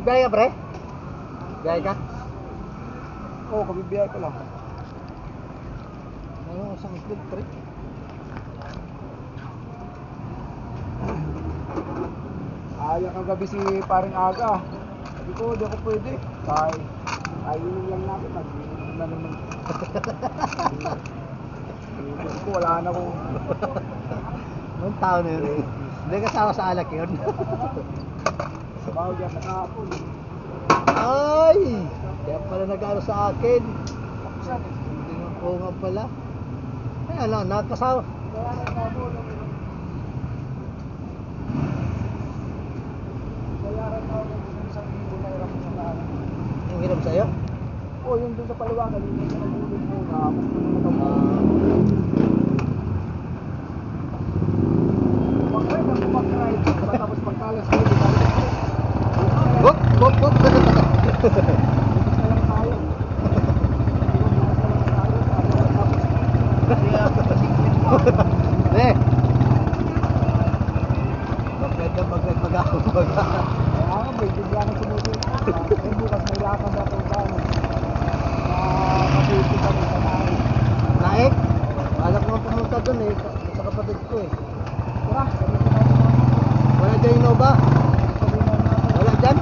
Biyahe ka, pre? Biyahe ka? Oo, kabibiyay ko lang. Ano, isang itlog, pre? Ayaw kagabi si paring Aga. Sabi ko, di ako pwede. Kainin lang natin. Mag-iinom na naman. Sabi ko, wala na akong... Anong tao na yun? Hindi kasama sa alak yun. Sa bawag yan, nakahapon. Ay! Kaya pala nag-ano sa akin. Saan eh? Hindi nga po nga pala. Ay, ano, nakasama. Bayaran na ako. Bayaran na ako ng isang libo na hirap sa kanan. Yung hiram sa'yo? Oo, yung doon sa paliwanag, yung sa nagulog muna. Gusto mo mag-try na mag-try. Tapos pagkalas ko, di ba? Bop, bop, bop. Bukas na lang tayo. Ne. Maganda mag-ako. Kaya nga, may bigla na sumusunod. Bukas may lakad na ito ba? Nakabiti kami sa namin. Naik? Alam ko nga pumunta dun eh. Sa kapatid ko eh. Tara, sabi ko natin namin. Wala dyan Innova? Sabi namin natin. Wala dyan?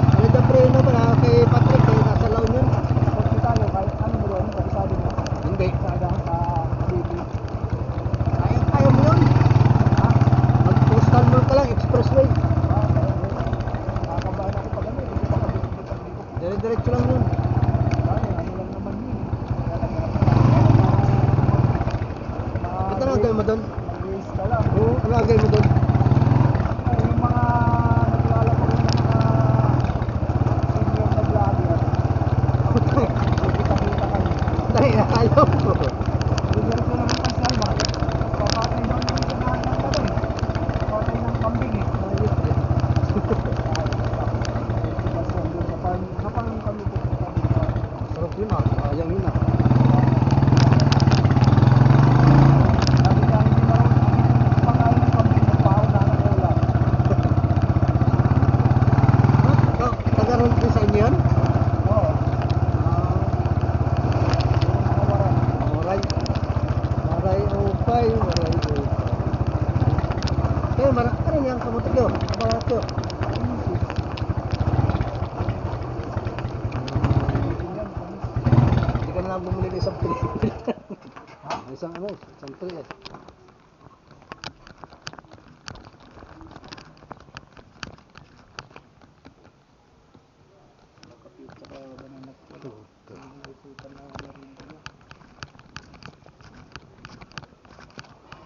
Wala dyan pre Innova na kay Patrick eh. Nasa La Union. Pagkita tayo, kahit ano mo doon, kabisado mo. Hindi. Sada sa Cavite. Kaya mo yun. Ha? Mag-postal mo ka lang, expressway. Nakakabahan ako pag ano, hindi ko pa kabit. Dire-diretso lang yun. Ano lang naman yun. Ito na gawin mo doon? Mag-race ka lang. Oo, ano ang gawin mo doon? Ay, yung mga naglalaro rin ng mga senior na vlogger. Kita-kita kayo. Dahil ayaw ko. Diretso naman pa siya, bakit? Papatay daw naman siya ng ano eh. Papatay ng kambing eh. Sa farm kami pupunta dito. Sarap yun ah. Sayang yun ah. Sabi niya, hindi marunong pakain ng kambing, magpahaw na ng ulam. Tagaroon din sa inyo yun? Oo. Nakawaran. Maray. Maray upay. Maray upay. Kaya ano yan kamutik yun? Kabalat yun? Hindi ka na lang bumili ng isang tray. Isang ano, isang tray eh. Nakapizza ka ba na nagputan na rin ko.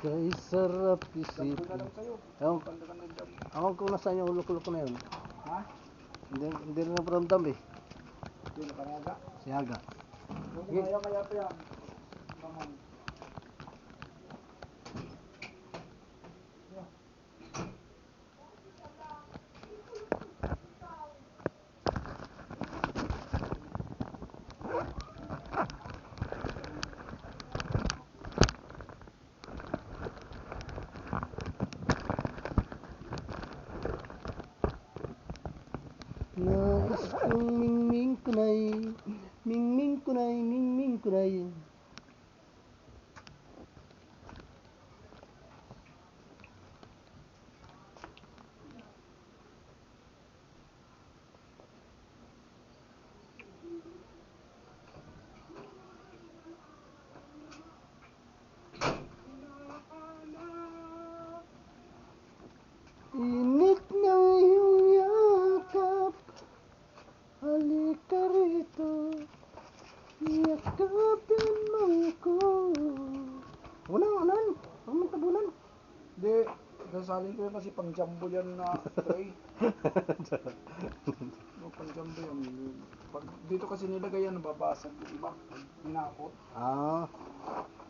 Kay sarap Sabi isipin. ko na lang sa'yo. Ewan, Ganda ka ng dam. ewan ko nasaan yung ulok-ulok na yun. Ha? Hindi rin naparamdam eh. Hindi na kanaga. Si Haga. Yung kaya pa yan. Naman. Nais kong mingming kunay, mingming kunay, mingming kunay. Init ng iyong yakap, halika rito, yakapin mo ko. Unan, huwag mong tabunan. Hindi. Sasalin ko yun kasi pang jumbo yan na tray. No, pang jumbo yan. Pag dito kasi nilagay yan, nababasag yung iba. Hinakot. Ah,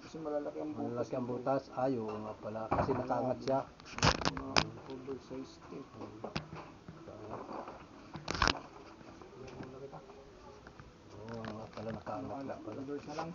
Kasi malalaki ang butas. malaki ang butas. Ay, oo nga pala. Kasi nakaangat siya. Oversized eh. Oo nga pala, nakaangat na pala. Doors na lang.